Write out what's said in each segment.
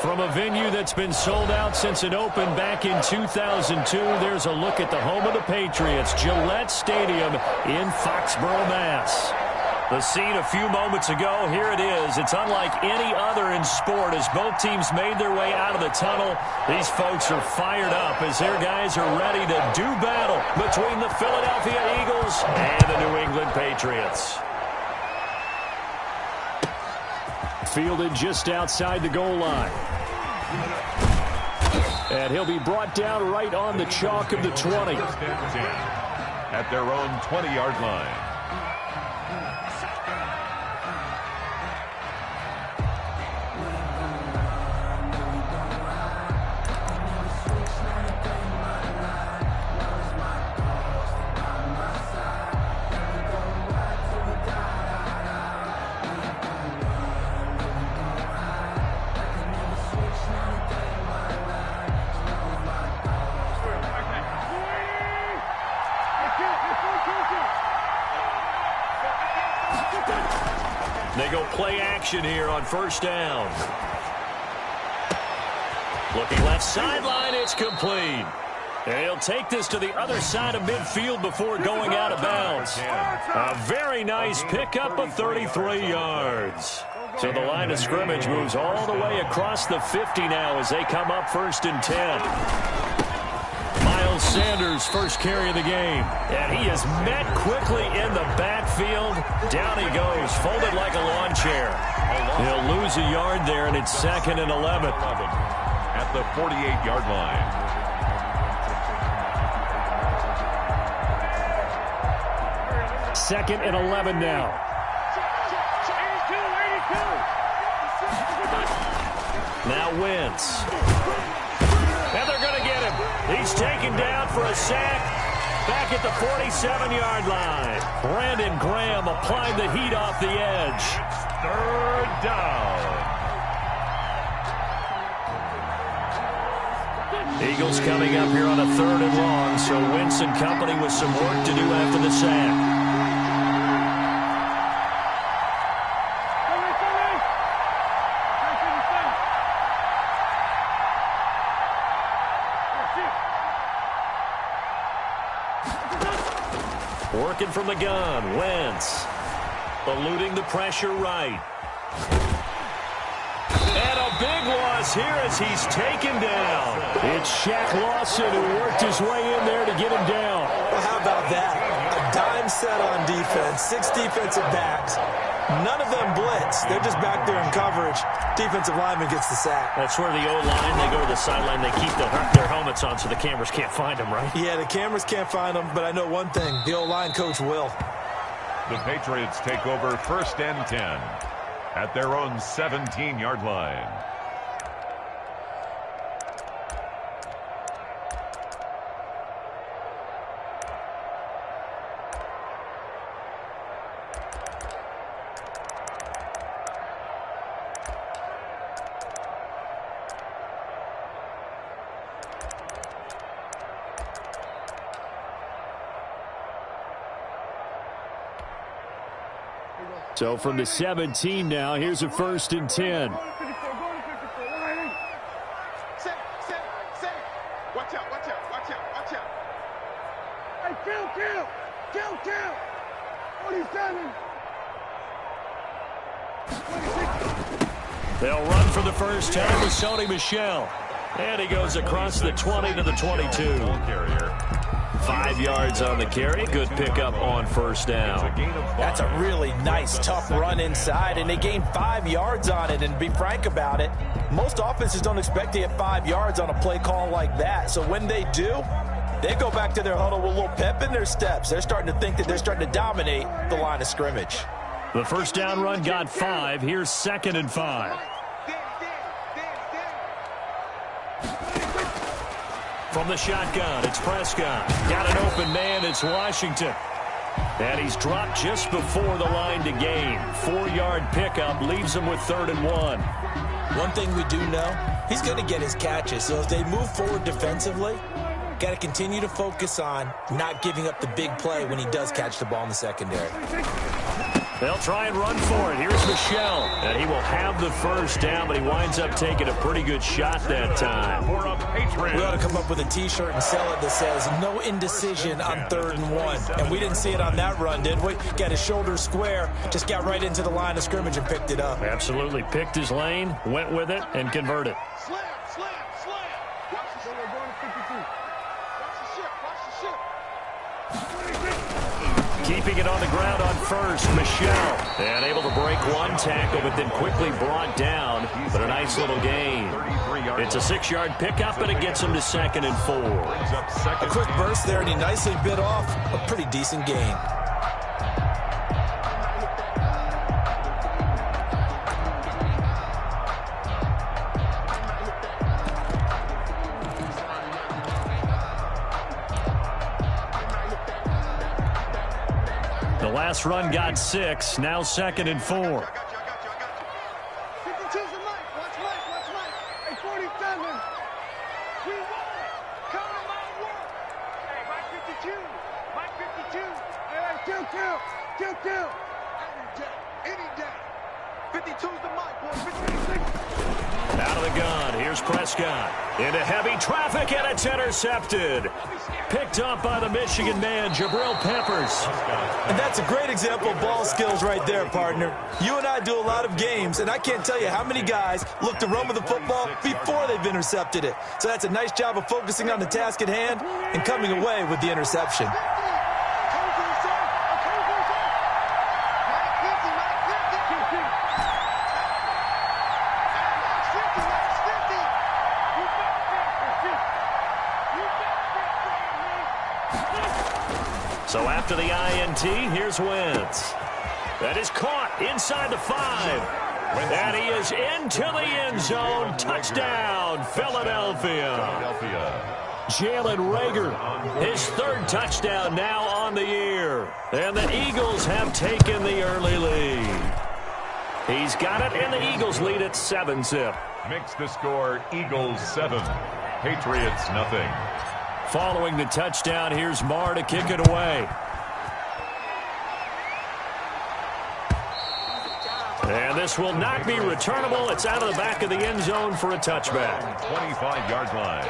From a venue that's been sold out since it opened back in 2002, there's a look at the home of the Patriots, Gillette Stadium in Foxborough, Mass. The scene a few moments ago, here it is. It's unlike any other in sport as both teams made their way out of the tunnel. These folks are fired up as their guys are ready to do battle between the Philadelphia Eagles and the New England Patriots. Fielded just outside the goal line. And he'll be brought down right on the chalk of the 20. At their own 20-yard line. They go play action here on first down. Looking left sideline, it's complete. And he'll take this to the other side of midfield before going out of bounds. A very nice pickup of 33 yards. So the line of scrimmage moves all the way across the 50 now as they come up 1st and 10. Miles Sanders, first carry of the game. And he is met quickly in the backfield. Down he goes, folded like a lawn chair. He'll lose a yard there, and it's 2nd and 11. At the 48-yard line. Second and 11 now. Now Wentz. And they're going to get him. He's taken down for a sack back at the 47-yard line. Brandon Graham applied the heat off the edge. 3rd down. Eagles coming up here on a 3rd and long, so Wentz and company with some work to do after the sack. Working from the gun, Wentz. Eluding the pressure right. And a big loss here as he's taken down. It's Shaq Lawson who worked his way in there to get him down. Well, how about that? A dime set on defense, 6 defensive backs. None of them blitz. They're just back there in coverage. Defensive lineman gets the sack. That's where the O-line, they go to the sideline, they keep their helmets on so the cameras can't find them, right? Yeah, the cameras can't find them, but I know one thing. The O-line coach will. The Patriots take over 1st and 10 at their own 17-yard line. So from the 17 now, here's a 1st and 10. Watch out. Hey, kill. 47. They'll run for the first time with Sony Michel. And he goes across the 20 to the 22. 5 yards on the carry. Good pickup on first down. That's a really nice, tough run inside, and they gained 5 yards on it. And be frank about it, most offenses don't expect to get 5 yards on a play call like that. So when they do, they go back to their huddle with a little pep in their steps. They're starting to think that they're starting to dominate the line of scrimmage. The first down run got 5. Here's 2nd and 5. From the shotgun, it's Prescott. Got an open man, it's Washington. And he's dropped just before the line to gain. 4-yard pickup leaves him with 3rd and 1. One thing we do know, he's going to get his catches. So as they move forward defensively, got to continue to focus on not giving up the big play when he does catch the ball in the secondary. They'll try and run for it. Here's Michel. And he will have the first down, but he winds up taking a pretty good shot that time. We ought to come up with a T-shirt and sell it that says, no indecision on 3rd and 1. And we didn't see it on that run, did we? Got his shoulders square, just got right into the line of scrimmage and picked it up. Absolutely. Picked his lane, went with it, and converted. Slam, slam, slam. Watch the ship. We're going to 52. Watch the ship. Watch the ship. Keeping it on the ground on first, Michel. And able to break one tackle, but then quickly brought down. But a nice little gain. It's a 6-yard pickup, and it gets him to 2nd and 4. A quick burst there, and he nicely bit off a pretty decent gain. The last run got 6, now 2nd and 4. 52's the Mike. Watch Mike. Watch Mike. Hey, 47. We won. Count him out work. Hey, Mike 52. Mike 52. Hey, kill. Any day. 52's the Mike, boy. 56. Out of the gun, here's Prescott. Into heavy traffic, and it's intercepted. Picked up by the Michigan man, Jabril Peppers. And that's a great example of ball skills right there, partner. You and I do a lot of games, and I can't tell you how many guys look to run with the football before they've intercepted it. So that's a nice job of focusing on the task at hand and coming away with the interception. So after the INT, here's Wentz. That is caught inside the 5. And he is into the end zone. Touchdown, Philadelphia. Jalen Reagor, his 3rd touchdown now on the year. And the Eagles have taken the early lead. He's got it, and the Eagles lead at 7-zip. Makes the score Eagles 7, Patriots nothing. Following the touchdown, here's Marr to kick it away. And this will not be returnable. It's out of the back of the end zone for a touchback. 25-yard line.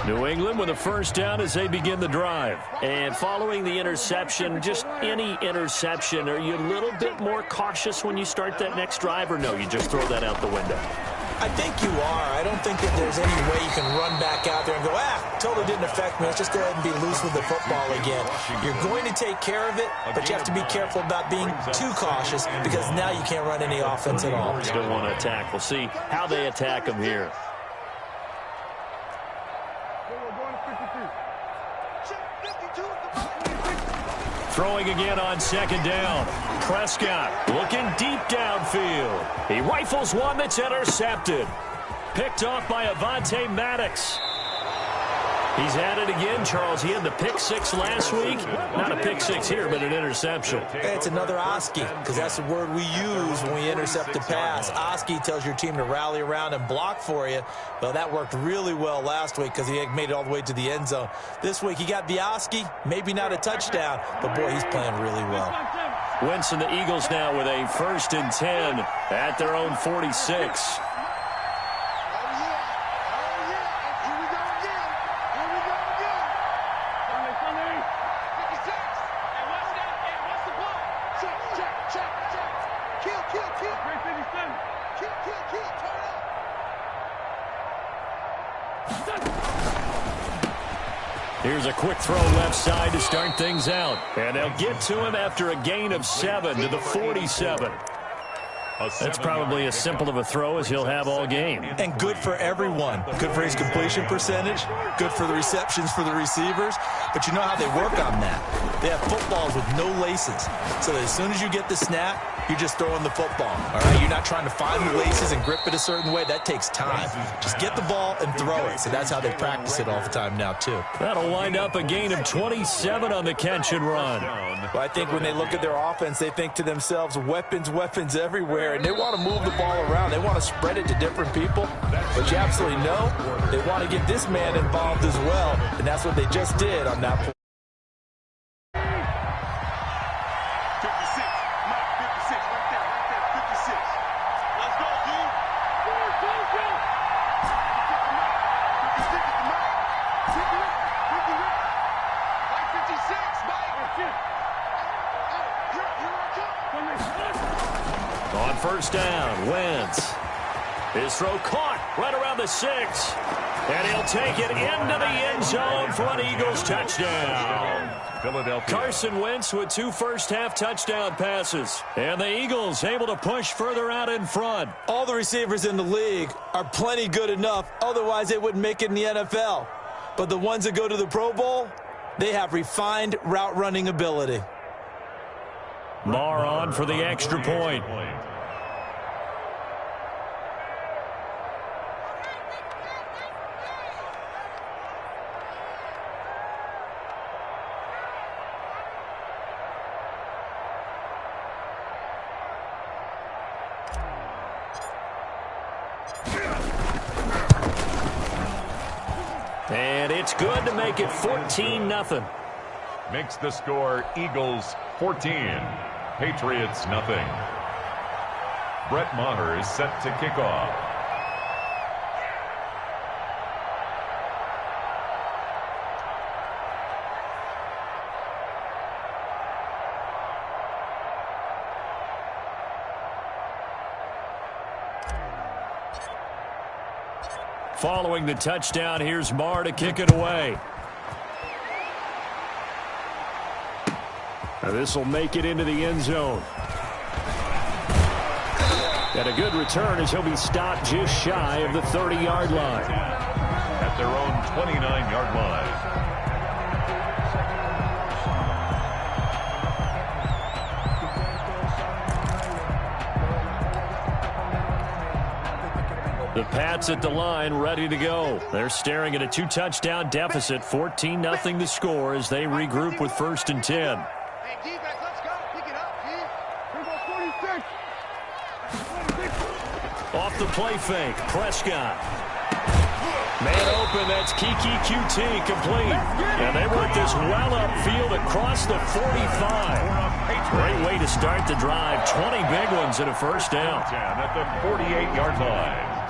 New England with a first down as they begin the drive. And following the interception, just any interception, are you a little bit more cautious when you start that next drive, or no, you just throw that out the window? I think you are. I don't think that there's any way you can run back out there and go, totally didn't affect me. Let's just go ahead and be loose with the football again. You're going to take care of it, but you have to be careful about being too cautious because now you can't run any offense at all. Still want to attack. We'll see how they attack them here. Throwing again on 2nd down. Prescott looking deep downfield. He rifles one that's intercepted. Picked off by Avonte Maddox. He's at it again, Charles. He had the pick 6 last week. Not a pick 6 here, but an interception. It's another Oski, because that's the word we use when we intercept a pass. Oski tells your team to rally around and block for you. Well, that worked really well last week because he made it all the way to the end zone. This week, he got the Oski, maybe not a touchdown, but boy, he's playing really well. Wentz and the Eagles now with a 1st and 10 at their own 46. Here's a quick throw left side to start things out. And they'll get to him after a gain of 7 to the 47. That's probably as simple of a throw as he'll have all game. And good for everyone. Good for his completion percentage. Good for the receptions for the receivers. But you know how they work on that. They have footballs with no laces. So that as soon as you get the snap, you're just throwing the football, all right? You're not trying to find the laces and grip it a certain way. That takes time. Just get the ball and throw it. So that's how they practice it all the time now, too. That'll wind up a gain of 27 on the catch and run. Well, I think when they look at their offense, they think to themselves, weapons, weapons everywhere, and they want to move the ball around. They want to spread it to different people. But you absolutely know they want to get this man involved as well, and that's what they just did on that play. On first down, Wentz. His throw caught right around the 6. And he'll take it into the end zone for an Eagles touchdown. Philadelphia. Carson Wentz with 2 first-half touchdown passes. And the Eagles able to push further out in front. All the receivers in the league are plenty good enough. Otherwise, they wouldn't make it in the NFL. But the ones that go to the Pro Bowl, they have refined route running ability. Marr on for the extra point. And it's good to make it 14-0. Makes the score Eagles 14. Patriots nothing. Brett Maher is set to kick off. Following the touchdown, here's Marr to kick it away. This will make it into the end zone. And a good return as he'll be stopped just shy of the 30-yard line. At their own 29-yard line. The Pats at the line, ready to go. They're staring at a 2-touchdown deficit, 14-0 the score as they regroup with 1st and 10. Hey, defense, let's go. Pick it up, G. Here goes 46. Off the play fake, Prescott. Man open, that's Kiki QT complete. And they work this well upfield across the 45. Great way to start the drive. 20 big ones and a first down. At the 48-yard line.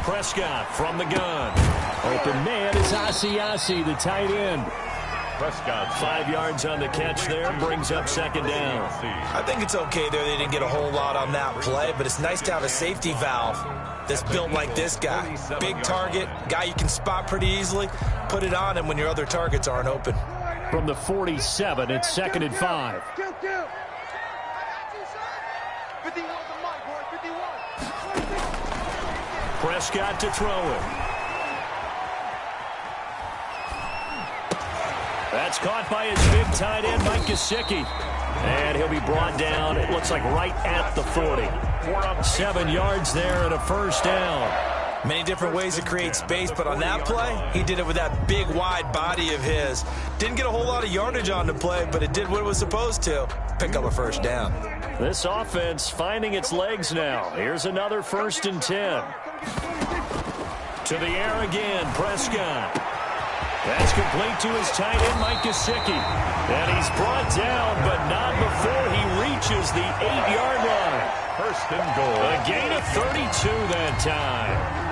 Prescott from the gun. Open man is Asiasi, the tight end. Prescott 5 yards on the catch there, brings up 2nd down. I think it's okay there. They didn't get a whole lot on that play, but it's nice to have a safety valve that's built like this guy. Big target, guy you can spot pretty easily. Put it on him when your other targets aren't open. From the 47, it's 2nd and 5. Prescott to throw it. That's caught by his big tight end, Mike Gesicki. And he'll be brought down, it looks like right at the 40. 7 yards there and a first down. Many different ways to create space, but on that play, he did it with that big, wide body of his. Didn't get a whole lot of yardage on the play, but it did what it was supposed to. Pick up a first down. This offense finding its legs now. Here's another 1st and 10. To the air again, Prescott. That's complete to his tight end, Mike Gesicki. And he's brought down, but not before he reaches the 8-yard line. 1st and goal. A gain of 32 that time.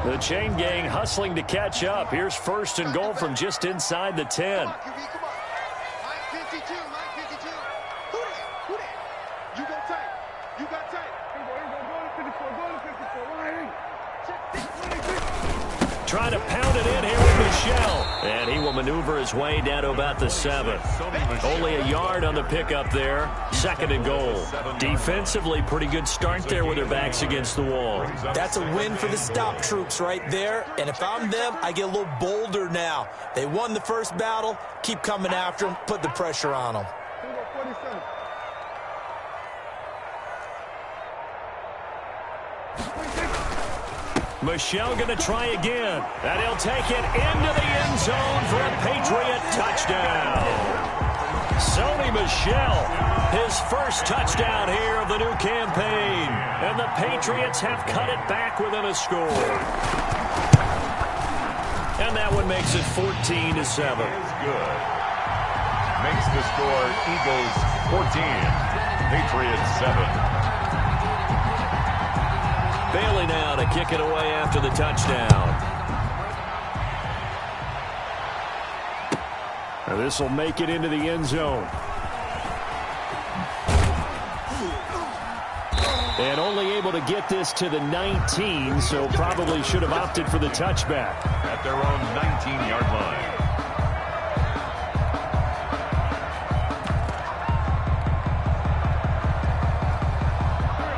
The chain gang hustling to catch up. Here's 1st and goal from just inside the 10. Come on. Mike 52, Mike 52. Who that? You go tight. You got tight. Here you go, go to 54, go to 54. Right here. Trying to pound it in here with Michel. And he will maneuver his way down to about the 7. Only a yard on the pickup there. 2nd and goal. Defensively, pretty good start there with their backs against the wall. That's a win for the stop troops right there. And if I'm them, I get a little bolder now. They won the first battle. Keep coming after them. Put the pressure on them. 47. Michel going to try again. And he'll take it into the end zone for a Patriot touchdown. Sony Michel, his first touchdown here of the new campaign. And the Patriots have cut it back within a score. And that one makes it 14-7. Good. Makes the score Eagles 14, Patriots 7. Bailey now to kick it away after the touchdown. This will make it into the end zone. And only able to get this to the 19, so probably should have opted for the touchback. At their own 19-yard line.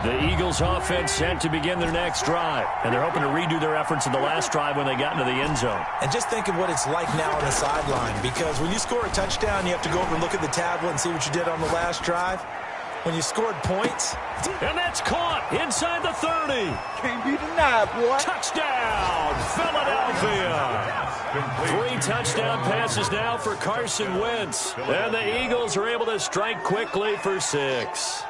The Eagles offense set to begin their next drive. And they're hoping to redo their efforts in the last drive when they got into the end zone. And just think of what it's like now on the sideline. Because when you score a touchdown, you have to go over and look at the tablet and see what you did on the last drive. When you scored points. And that's caught inside the 30. Can't be denied, boy. Touchdown, Philadelphia. 3 touchdown passes now for Carson Wentz. And the Eagles are able to strike quickly for 6.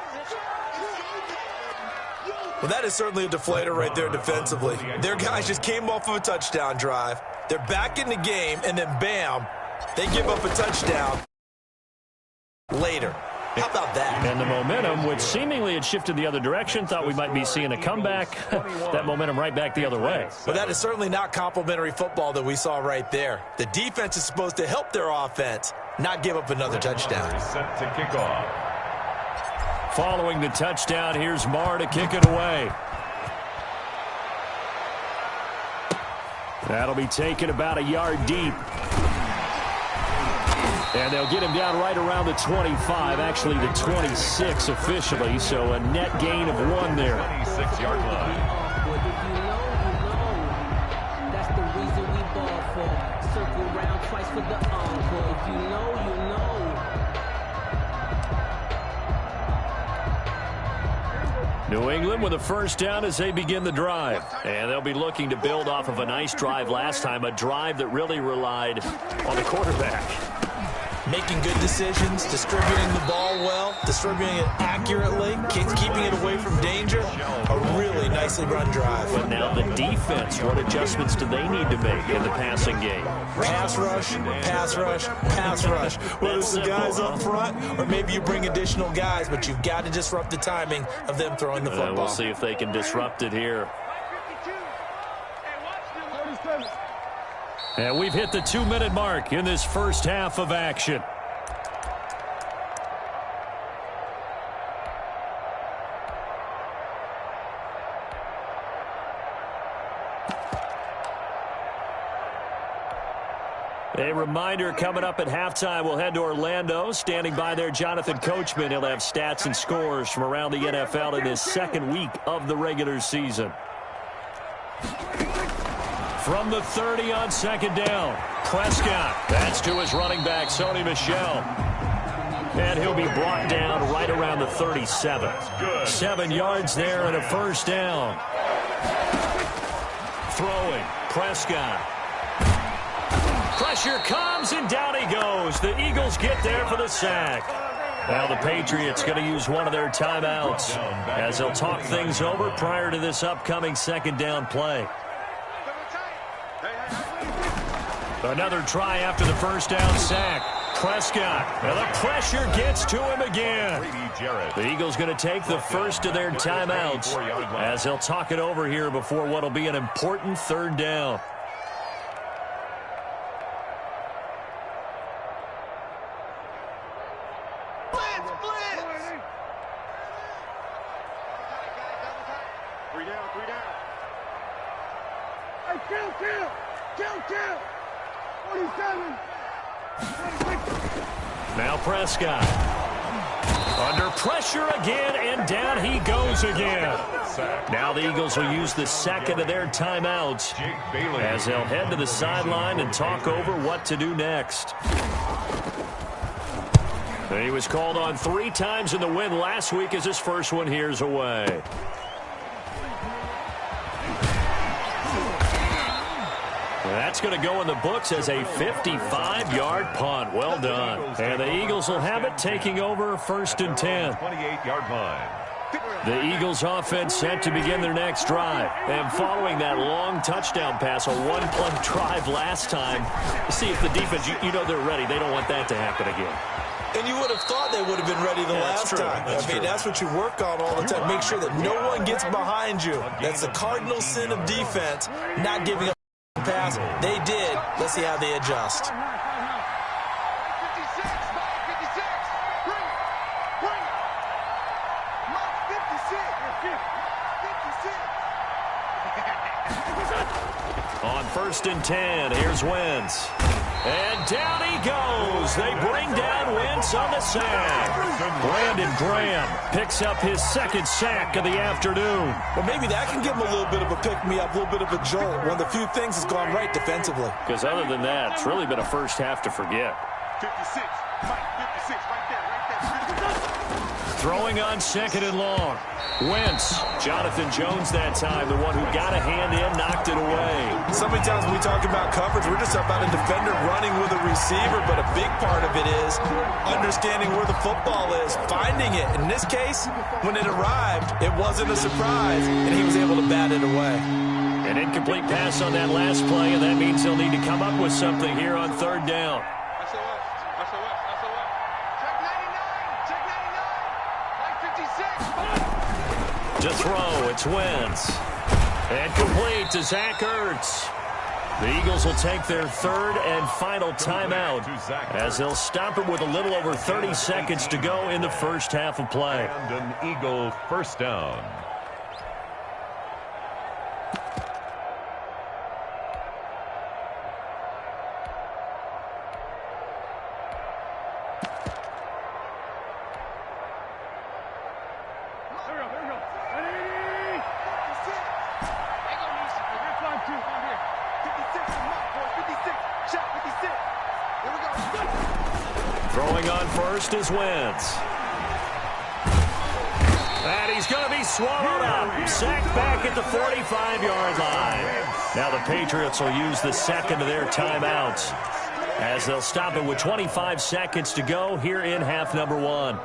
Well, that is certainly a deflator right there defensively. Their guys just came off of a touchdown drive. They're back in the game, and then bam, they give up a touchdown later. How about that? And the momentum, which seemingly had shifted the other direction, thought we might be seeing a comeback. That momentum right back the other way. Well, that is certainly not complimentary football that we saw right there. The defense is supposed to help their offense, not give up another touchdown. Set to kick off. Following the touchdown, here's Marr to kick it away. That'll be taken about a yard deep. And they'll get him down right around the 25, actually the 26 officially, so a net gain of 1 there. 26-yard line. That's the reason we ball for. Circle round twice for the encore. If you know, you know. New England with a first down as they begin the drive. And they'll be looking to build off of a nice drive last time, a drive that really relied on the quarterback. Making good decisions, distributing the ball well, distributing it accurately, keeping it away from danger. A really nicely run drive. But now the defense, what adjustments do they need to make in the passing game? Pass rush, pass rush, pass rush. Whether it's the guys up front or maybe you bring additional guys, but you've got to disrupt the timing of them throwing the football. We'll see if they can disrupt it here. 47. And we've hit the 2-minute mark in this first half of action. A reminder, coming up at halftime, we'll head to Orlando. Standing by there, Jonathan Coachman. He'll have stats and scores from around the NFL in this second week of the regular season. From the 30 on second down, Prescott. That's to his running back, Sony Michel. And he'll be brought down right around the 37. 7 yards there and a first down. Throwing, Prescott. Pressure comes, and down he goes. The Eagles get there for the sack. Now the Patriots going to use one of their timeouts as they'll talk things over prior to this upcoming second down play. Another try after the first down sack. Prescott, and the pressure gets to him again. The Eagles going to take the first of their timeouts as they'll talk it over here before what will be an important third down. Blitz, blitz. 3 down, 3 down. Hey, kill. Kill. 47. Now Prescott. Under pressure again, and down he goes again. Now the Eagles will use the second of their timeouts as they'll head to the sideline and talk over what to do next. He was called on 3 times in the win last week as his first one here's away. That's going to go in the books as a 55-yard punt. Well done. And the Eagles will have it, taking over 1st and 10. 28-yard line. The Eagles offense set to begin their next drive. And following that long touchdown pass, a one-play drive last time, see if the defense, you know they're ready. They don't want that to happen again. And you would have thought they would have been ready the last time. That's what you work on all the time. Make sure that no one gets behind you. That's the cardinal sin of defense, not giving up a pass. They did. Let's see how they adjust. 56. Bring it. Mark 56. On 1st and 10, here's Wentz. And down he goes. They bring down Wentz on the sack. Brandon Graham picks up his 2nd sack of the afternoon. Well, maybe that can give him a little bit of a pick-me-up, a little bit of a jolt. One of the few things that's gone right defensively. Because other than that, it's really been a first half to forget. 56. Mike, 56. Right there. Throwing on 2nd and long. Wentz. Jonathan Jones that time, the one who got a hand in, knocked it away. So many times when we talk about coverage, we're just about a defender running with a receiver, but a big part of it is understanding where the football is, finding it. In this case, when it arrived, it wasn't a surprise, and he was able to bat it away. An incomplete pass on that last play, and that means they'll need to come up with something here on 3rd down. To throw, it's Wentz. And complete to Zach Ertz. The Eagles will take their 3rd and final timeout as they'll stop it with a little over 30 seconds to go in the first half of play. And an Eagle first down. Throwing on 1st is Wentz. And he's going to be swallowed up. Sacked back at the 45-yard line. Now the Patriots will use the 2nd of their timeouts as they'll stop it with 25 seconds to go here in half number 1.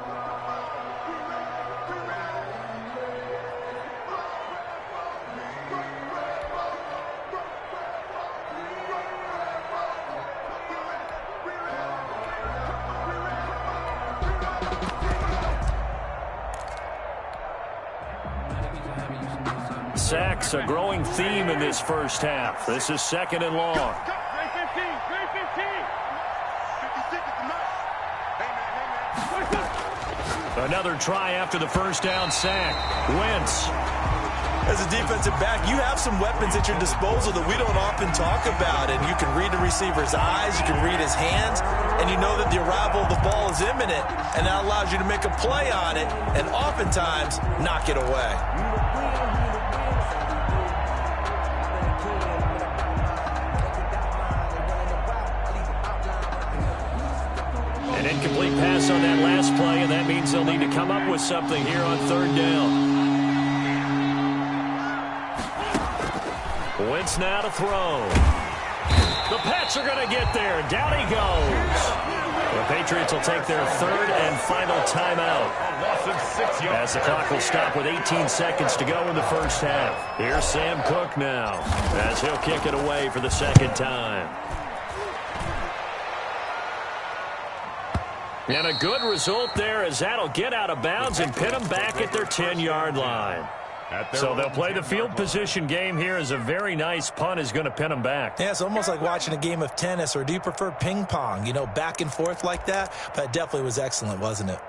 Sacks, a growing theme in this first half. This is 2nd and long. Another try after the first down sack. Wentz. As a defensive back, you have some weapons at your disposal that we don't often talk about. And you can read the receiver's eyes, you can read his hands, and you know that the arrival of the ball is imminent. And that allows you to make a play on it and oftentimes knock it away. An incomplete pass on that last play, and that means they'll need to come up with something here on 3rd down. Wentz now to throw. The Pats are going to get there. Down he goes. The Patriots will take their 3rd and final timeout as the clock will stop with 18 seconds to go in the first half. Here's Sam Cook now as he'll kick it away for the 2nd time. And a good result there as that'll get out of bounds and pin them back at their 10-yard line. So they'll play the field position game here as a very nice punt is going to pin them back. Yeah, it's almost like watching a game of tennis, or do you prefer ping pong? You know, back and forth like that? But it definitely was excellent, wasn't it?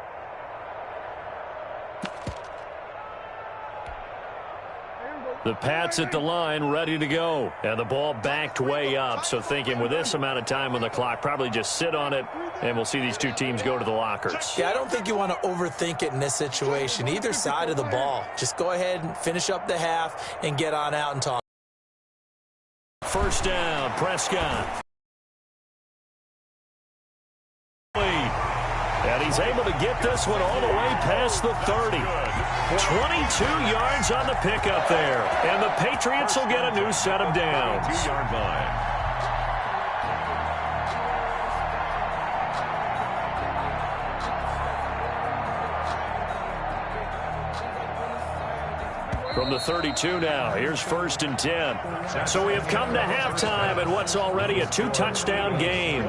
The Pats at the line, ready to go. And the ball backed way up, so thinking with this amount of time on the clock, probably just sit on it, and we'll see these two teams go to the lockers. Yeah, I don't think you want to overthink it in this situation. Either side of the ball. Just go ahead and finish up the half and get on out and talk. First down, Prescott. And he's able to get this one all the way past the 30. 22 yards on the pickup there. And the Patriots will get a new set of downs. 2-yard line. From the 32 now, here's 1st and 10. So we have come to halftime in what's already a 2-touchdown game.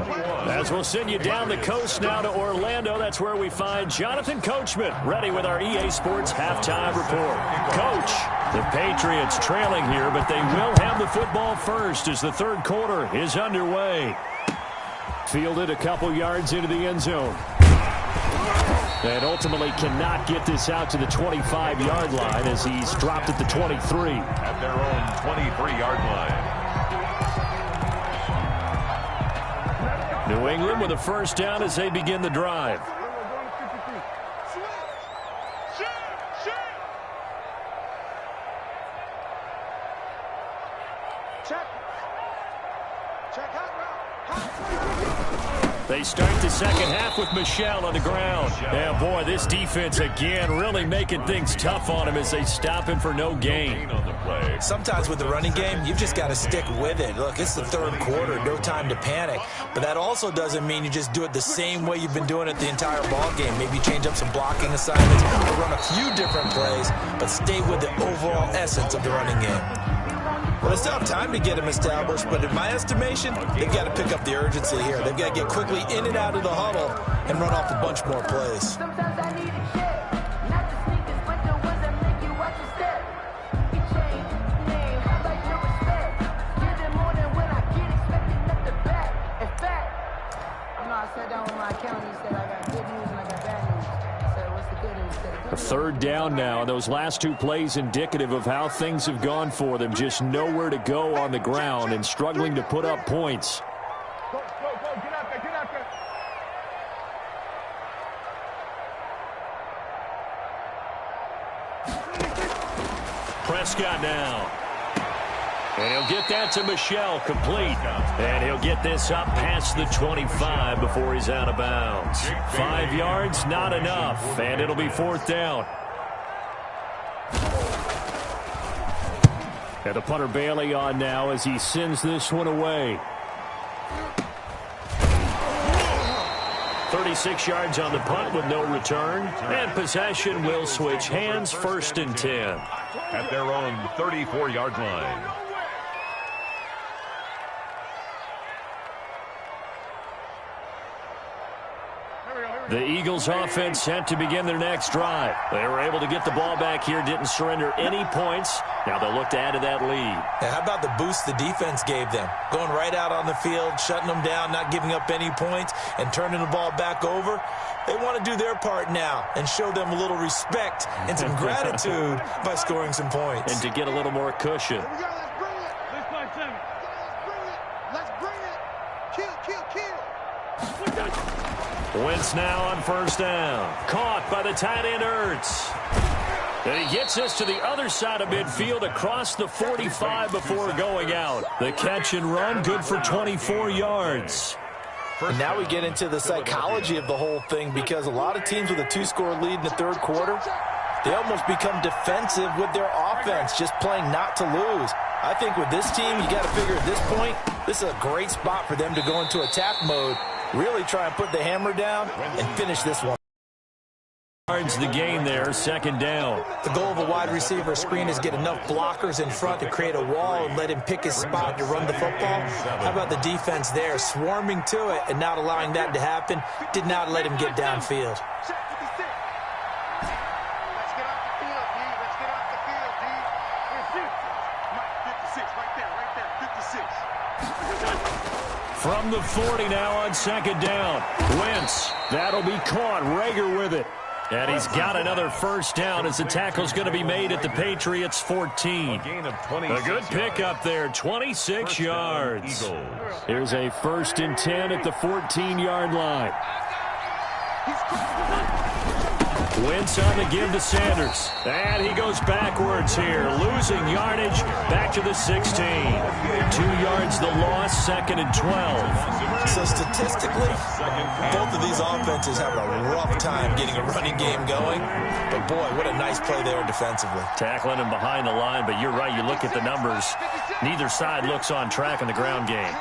As we'll send you down the coast now to Orlando, that's where we find Jonathan Coachman, ready with our EA Sports halftime report. Coach, the Patriots trailing here, but they will have the football first as the third quarter is underway. Fielded a couple yards into the end zone. And ultimately cannot get this out to the 25-yard line as he's dropped at the 23. At their own 23-yard line. New England with a first down as they begin the drive. They start the second half with Michel on the ground. Yeah, boy, this defense again really making things tough on him as they stop him for no gain. Sometimes with the running game, you've just got to stick with it. Look, it's the third quarter, no time to panic. But that also doesn't mean you just do it the same way you've been doing it the entire ball game. Maybe change up some blocking assignments or run a few different plays, but stay with the overall essence of the running game. Well, they still have time to get him established, but in my estimation, they've got to pick up the urgency here. They've got to get quickly in and out of the huddle and run off a bunch more plays. Sometimes I need a check, not the sneakers, but the ones that make you watch your step. You change your name, how about your respect? Give them more than when I get expected, nothing back. In fact, I sat down with my accountant, he said I got good news and I got bad news. I said, what's the good news? He said, the good news. Third down now. Those last two plays indicative of how things have gone for them. Just nowhere to go on the ground and struggling to put up points. Go, get out there, get out there. Prescott now. And he'll get that to Michel, complete. And he'll get this up past the 25 before he's out of bounds. 5 yards, not enough. And it'll be 4th down. And the punter Bailey on now as he sends this one away. 36 yards on the punt with no return. And possession will switch hands, 1st and 10. At their own 34-yard line. The Eagles offense set to begin their next drive. They were able to get the ball back here, didn't surrender any points. Now they'll look to add to that lead. Now, how about the boost the defense gave them? Going right out on the field, shutting them down, not giving up any points, and turning the ball back over. They want to do their part now and show them a little respect and some gratitude by scoring some points. And to get a little more cushion. Here we go, let's bring it. Let's play 7. Let's bring it. Kill. Wentz now on first down. Caught by the tight end Ertz. And he gets us to the other side of midfield across the 45 before going out. The catch and run good for 24 yards. And now we get into the psychology of the whole thing, because a lot of teams with a 2-score lead in the third quarter, they almost become defensive with their offense, just playing not to lose. I think with this team, you got to figure at this point, this is a great spot for them to go into attack mode, really try and put the hammer down and finish this one. The gain there, 2nd down. The goal of a wide receiver screen is get enough blockers in front to create a wall and let him pick his spot to run the football. How about the defense there, swarming to it and not allowing that to happen? Did not let him get downfield. Let's get off the field, D. Let's get off the field, D. Mike, 56, right there, 56. From the 40 now on 2nd down. Wentz, that'll be caught. Rager with it. And he's got another first down as the tackle's going to be made at the Patriots' 14. A good pickup there, 26 yards. Here's a 1st and 10 at the 14-yard line. Wentz on the give to Sanders. And he goes backwards here, losing yardage back to the 16. 2 yards the loss, 2nd and 12. So statistically, both of these offenses have a rough time getting a running game going. But boy, what a nice play there defensively. Tackling him behind the line, but you're right, you look at the numbers. Neither side looks on track in the ground game.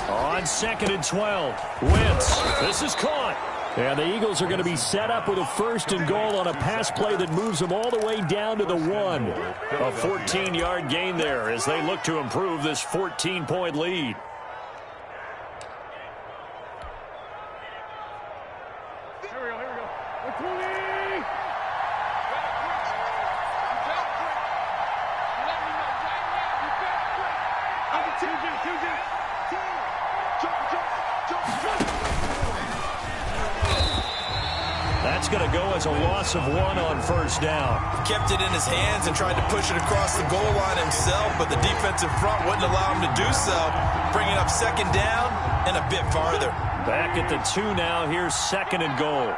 On 2nd and 12, Wentz. This is caught. And the Eagles are going to be set up with a 1st and goal on a pass play that moves them all the way down to the 1. A 14-yard gain there as they look to improve this 14-point lead. Here we go. That's going to go as a loss of 1 on 1st down. He kept it in his hands and tried to push it across the goal line himself, but the defensive front wouldn't allow him to do so, bringing up 2nd down and a bit farther. Back at the 2 now. Here's 2nd and goal.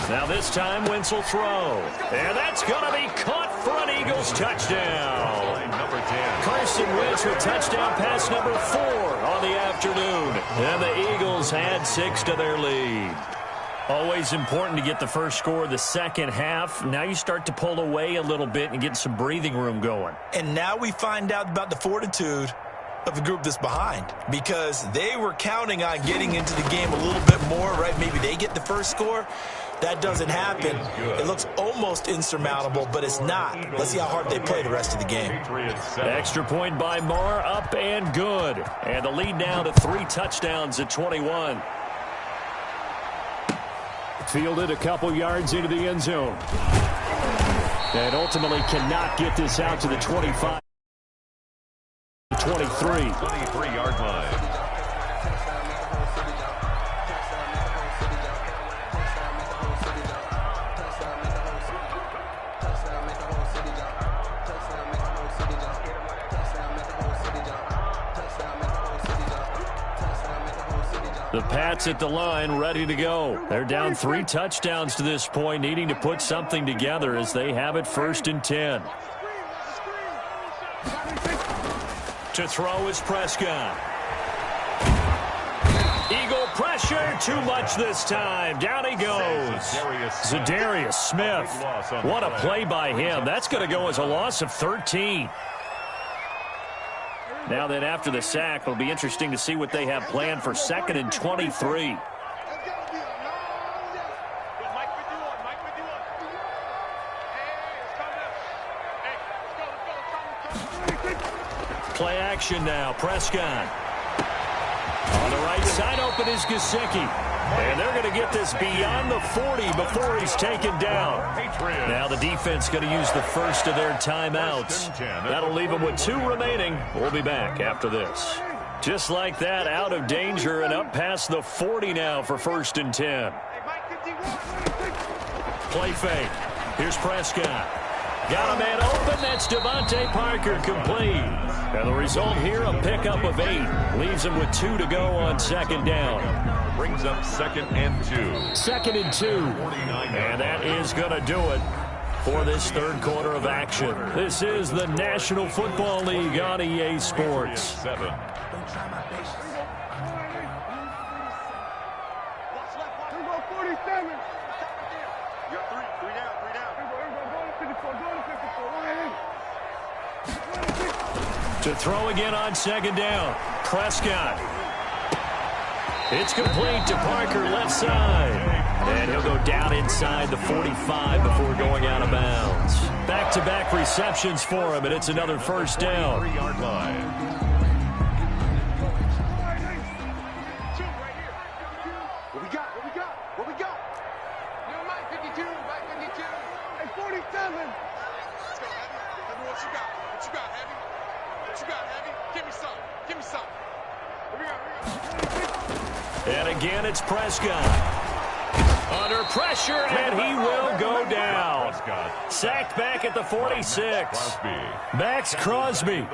Now this time, Wentz will throw. And that's going to be caught for an Eagles touchdown. Number 10. Carson Wentz with touchdown pass number 4 on the afternoon. And the Eagles add 6 to their lead. Always important to get the first score of the second half. Now you start to pull away a little bit and get some breathing room going. And now we find out about the fortitude of the group that's behind, because they were counting on getting into the game a little bit more, right? Maybe they get the first score. That doesn't happen. It looks almost insurmountable, but it's not. Let's see how hard they play the rest of the game. Extra point by Marr, up and good. And the lead now to 3 touchdowns at 21. Fielded a couple yards into the end zone. And ultimately cannot get this out to the 25. 23. 23-yard line. The Pats at the line, ready to go. They're down 3 touchdowns to this point, needing to put something together as they have it 1st and 10. To throw is Prescott. Eagle pressure, too much this time. Down he goes. Zadarius Smith. What a play by him. That's going to go as a loss of 13. Now then, after the sack, it'll be interesting to see what they have planned for 2nd and 23. Play action now. Prescott. On the right side, open is Gesicki. And they're going to get this beyond the 40 before he's taken down. Now the defense going to use the first of their timeouts. That'll leave them with 2 remaining. We'll be back after this. Just like that, out of danger and up past the 40 now for 1st and 10. Play fake. Here's Prescott. Got a man open. That's Devontae Parker complete. And the result here, a pickup of 8. Leaves him with 2 to go on 2nd down. Brings up 2nd and 2. 2nd and 2. And that is going to do it for this 3rd quarter of action. This is the National Football League on EA Sports. 7. To throw again on 2nd down. Prescott. It's complete to Parker, left side. And he'll go down inside the 45 before going out of bounds. Back-to-back receptions for him, and it's another 1st down. 3-yard line. What we got? And again, it's Prescott. Under pressure, and he will go down. Sacked back at the 46. Max Crosby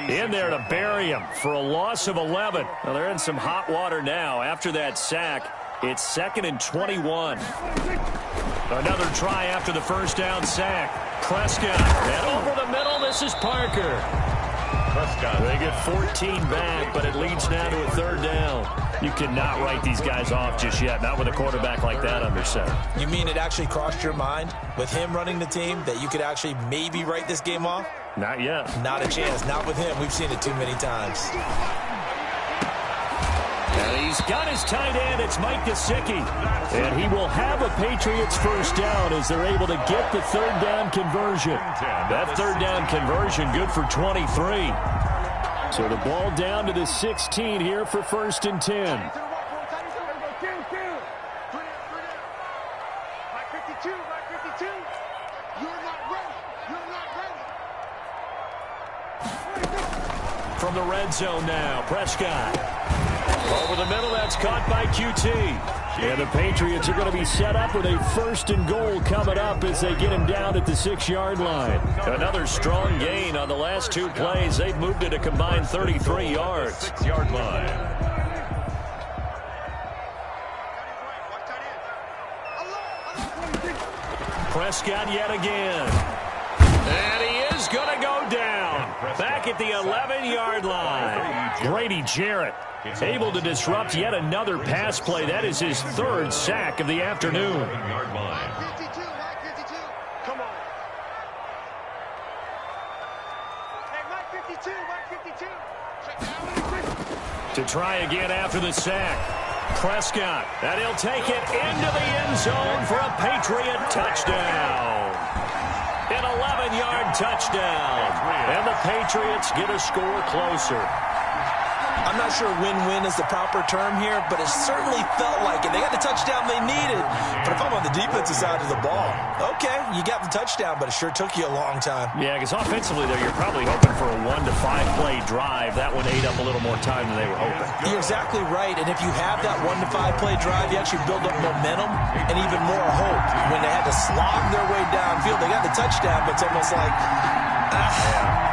in there to bury him for a loss of 11. Well, they're in some hot water now. After that sack, it's 2nd and 21. Another try after the first down sack. Prescott, and over the middle, this is Parker. Prescott. They get 14 back, but it leads now to a 3rd down. You cannot write these guys off just yet, not with a quarterback like that under center. You mean it actually crossed your mind with him running the team that you could actually maybe write this game off? Not yet. Not a chance. Not with him. We've seen it too many times. And he's got his tight end. It's Mike Gesicki. And he will have a Patriots first down as they're able to get the 3rd down conversion. That 3rd down conversion good for 23. So the ball down to the 16 here for 1st and 10. Mike 52, Mike 52. You're not ready. You're not ready. From the red zone now, Prescott. Over the middle, that's caught by QT. And the Patriots are going to be set up with a 1st and goal coming up as they get him down at the 6-yard line. Another strong gain on the last 2 plays. They've moved it a combined 33 yards. 6-yard line. Prescott yet again. And he is going to go down. Back at the 11-yard line. Grady Jarrett able to disrupt yet another pass play. That is his 3rd sack of the afternoon. 7-yard line. 52, Mike 52. Come on. Hey, Mike 52, Mike 52. Check down. To try again after the sack. Prescott, and he'll take it into the end zone for a Patriot touchdown. An 11-yard touchdown. And the Patriots get a score closer. I'm not sure win-win is the proper term here, but it certainly felt like it. They got the touchdown they needed. But if I'm on the defensive side of the ball, okay, you got the touchdown, but it sure took you a long time. Yeah, because offensively there, you're probably hoping for a 1 to 5 play drive. That one ate up a little more time than they were hoping. You're exactly right, and if you have that 1 to 5 play drive, you actually build up momentum and even more hope. When they had to slog their way downfield, they got the touchdown, but it's almost like,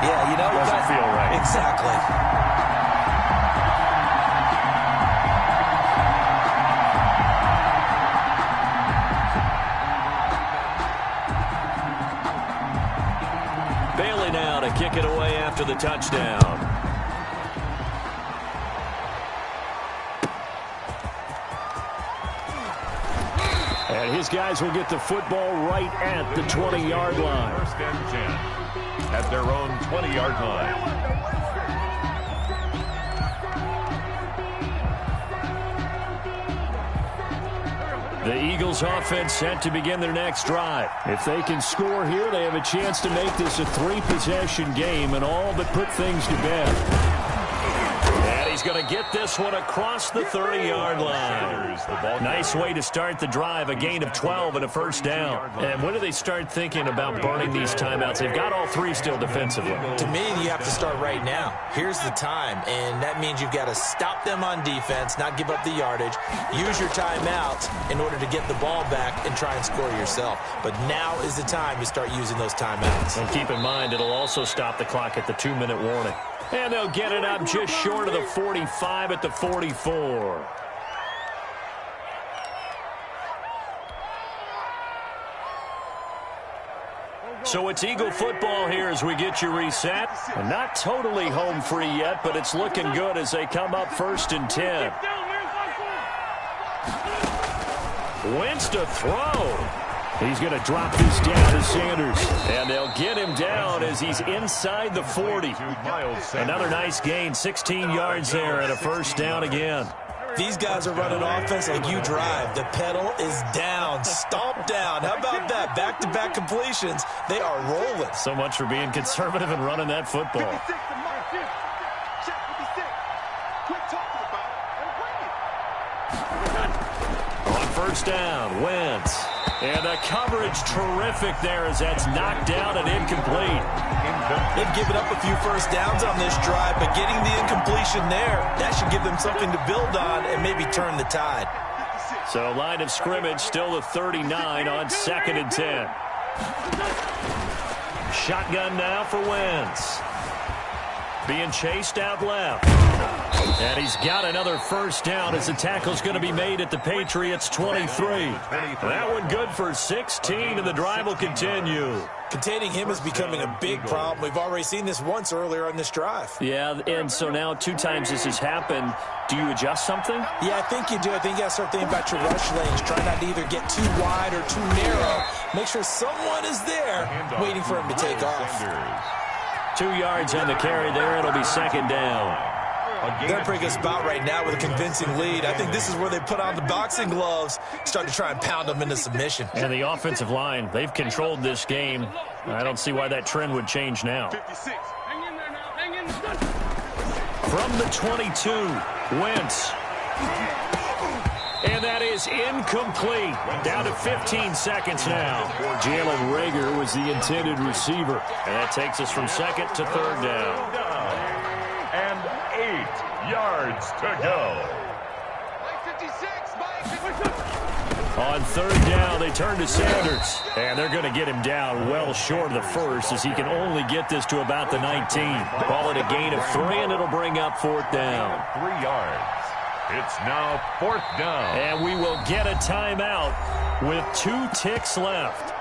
yeah, you know. Doesn't feel right. Exactly. Bailey now to kick it away after the touchdown. And his guys will get the football right at the 20-yard line. 1st and 10 at their own 20-yard line. The Eagles offense set to begin their next drive. If they can score here, they have a chance to make this a 3-possession game and all but put things to bed. And he's going to get this one across the 30-yard line. Nice way to start the drive, a gain of 12 and a first down. And when do they start thinking about burning these timeouts? They've got all 3 still defensively. To me, you have to start right now. Here's the time, and that means you've got to stop them on defense, not give up the yardage, use your timeouts in order to get the ball back and try and score yourself. But now is the time to start using those timeouts. And keep in mind, it'll also stop the clock at the 2-minute warning. And they'll get it up just short of the 45 at the 44. So it's Eagle football here as we get you reset. And not totally home free yet, but it's looking good as they come up 1st and 10. Wentz to throw. He's going to drop this down to Sanders. And they'll get him down as he's inside the 40. Another nice gain, 16 yards there and a first down again. These guys are running offense like you drive. The pedal is down, stomp down. How about that? Back-to-back completions. They are rolling. So much for being conservative and running that football. 56 to Mark Jim. Check 56. Quit talking about it and bring it. On first down, Wentz. And the coverage terrific there as that's knocked down and incomplete. They've given up a few first downs on this drive, but getting the incompletion there, that should give them something to build on and maybe turn the tide. So line of scrimmage still the 39 on 2nd and 10. Shotgun now for Wentz. Being chased out left. And he's got another first down as the tackle's going to be made at the Patriots' 23. That one good for 16, and the drive will continue. Containing him is becoming a big problem. We've already seen this once earlier on this drive. Yeah, and so now 2 times this has happened. Do you adjust something? Yeah, I think you do. I think you got to start thinking about your rush lanes. Try not to either get too wide or too narrow. Make sure someone is there waiting for him to take off. 2 yards on the carry there. It'll be 2nd down. They're in a pretty good spot right now with a convincing lead. I think this is where they put on the boxing gloves, start to try and pound them into submission. And the offensive line, they've controlled this game. I don't see why that trend would change now. 56. Hang in there now. Hang in. From the 22, Wentz. And that is incomplete. Down to 15 seconds now. Jalen Reagor was the intended receiver. And that takes us from 2nd to 3rd down. And 8 yards to go. Mike 56. Mike. On 3rd down, they turn to Sanders. And they're going to get him down well short of the first as he can only get this to about the 19. Call it a gain of 3, and it'll bring up 4th down. 3 yards. It's now 4th down. And we will get a timeout with 2 ticks left.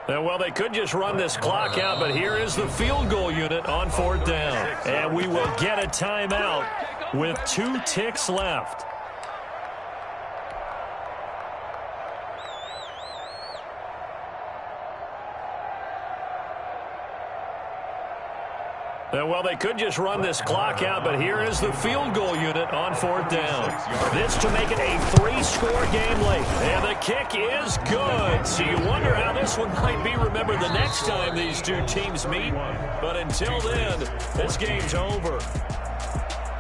And well, they could just run this clock out, but here is the field goal unit on 4th down. And we will get a timeout with 2 ticks left. And well, they could just run this clock out, but here is the field goal unit on 4th down. This to make it a 3-score game late. And the kick is good. So you wonder how this one might be remembered the next time these 2 teams meet. But until then, this game's over.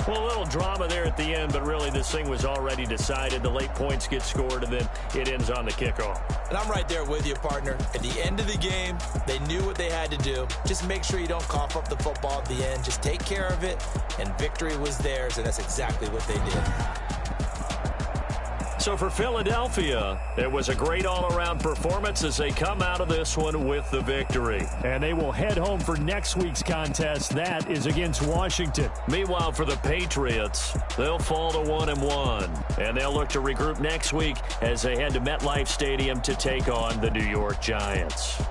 Well, a little drama there at the end, but really this thing was already decided. The late points get scored, and then it ends on the kickoff. And I'm right there with you, partner. At the end of the game, they knew what they had to do. Just make sure you don't cough up the football at the end. Just take care of it, and victory was theirs, and that's exactly what they did. So for Philadelphia, it was a great all-around performance as they come out of this one with the victory. And they will head home for next week's contest. That is against Washington. Meanwhile, for the Patriots, they'll fall to 1-1. And they'll look to regroup next week as they head to MetLife Stadium to take on the New York Giants.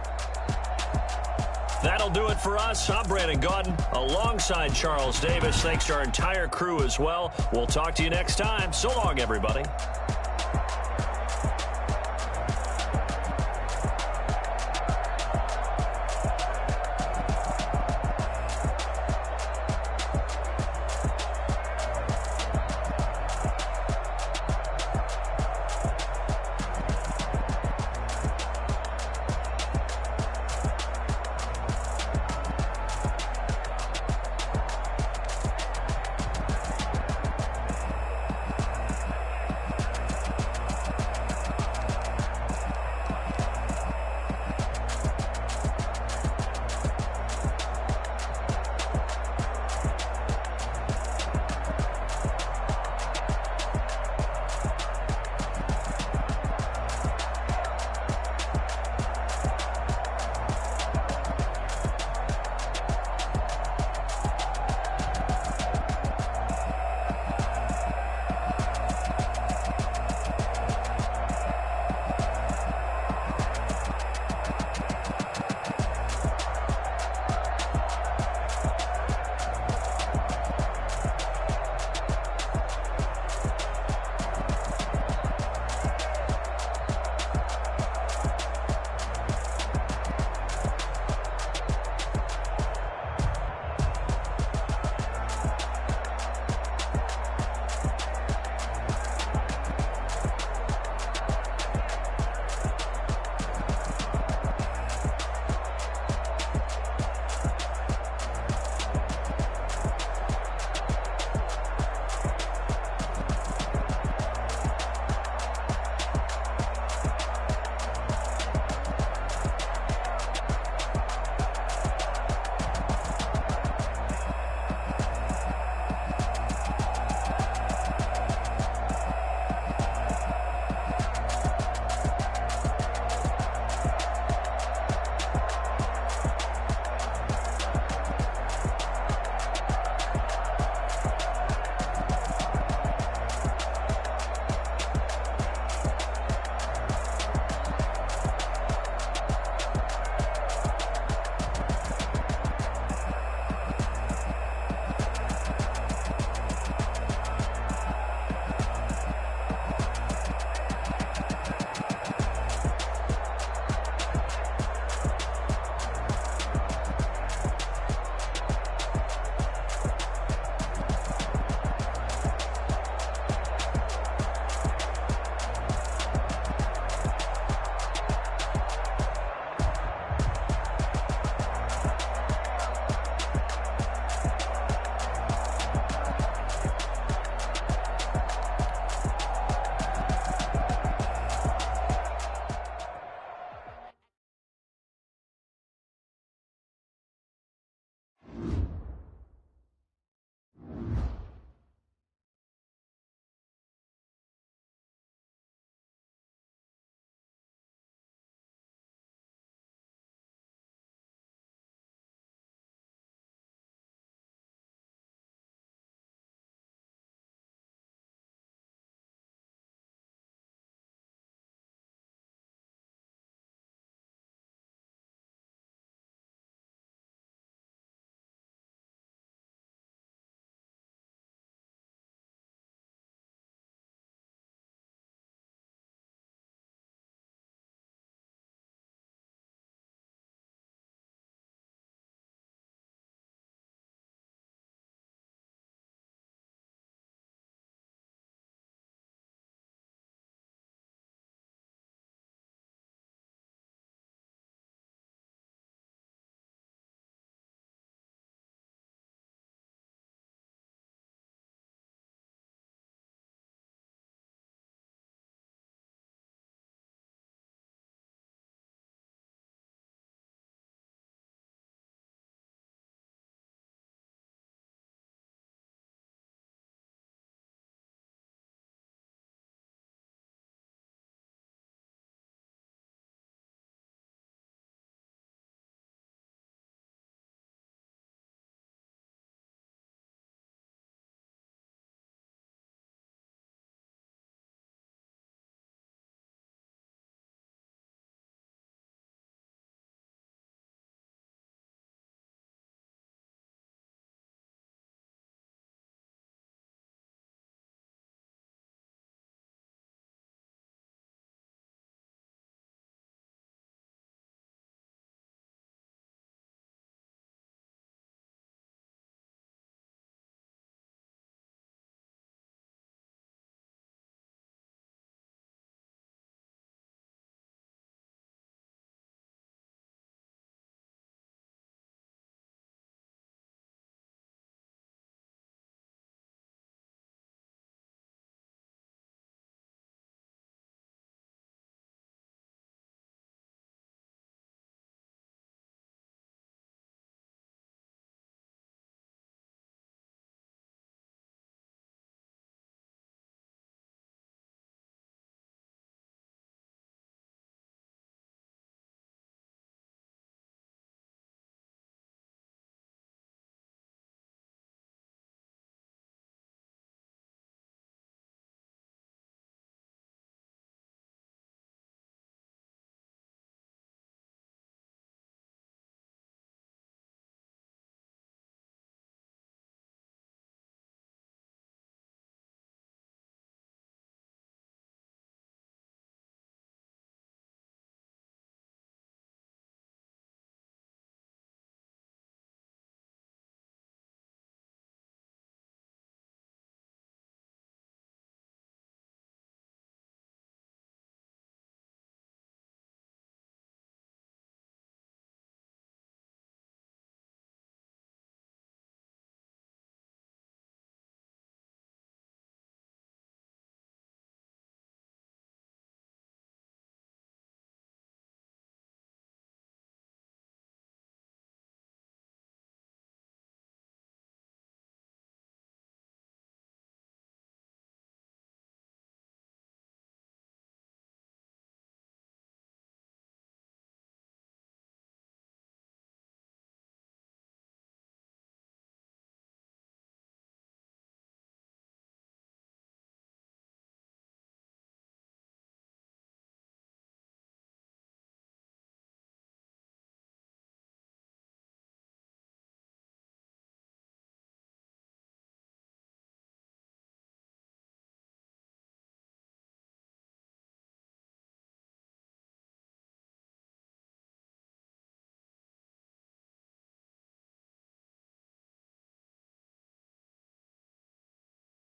That'll do it for us. I'm Brandon Gaudin alongside Charles Davis. Thanks to our entire crew as well. We'll talk to you next time. So long, everybody.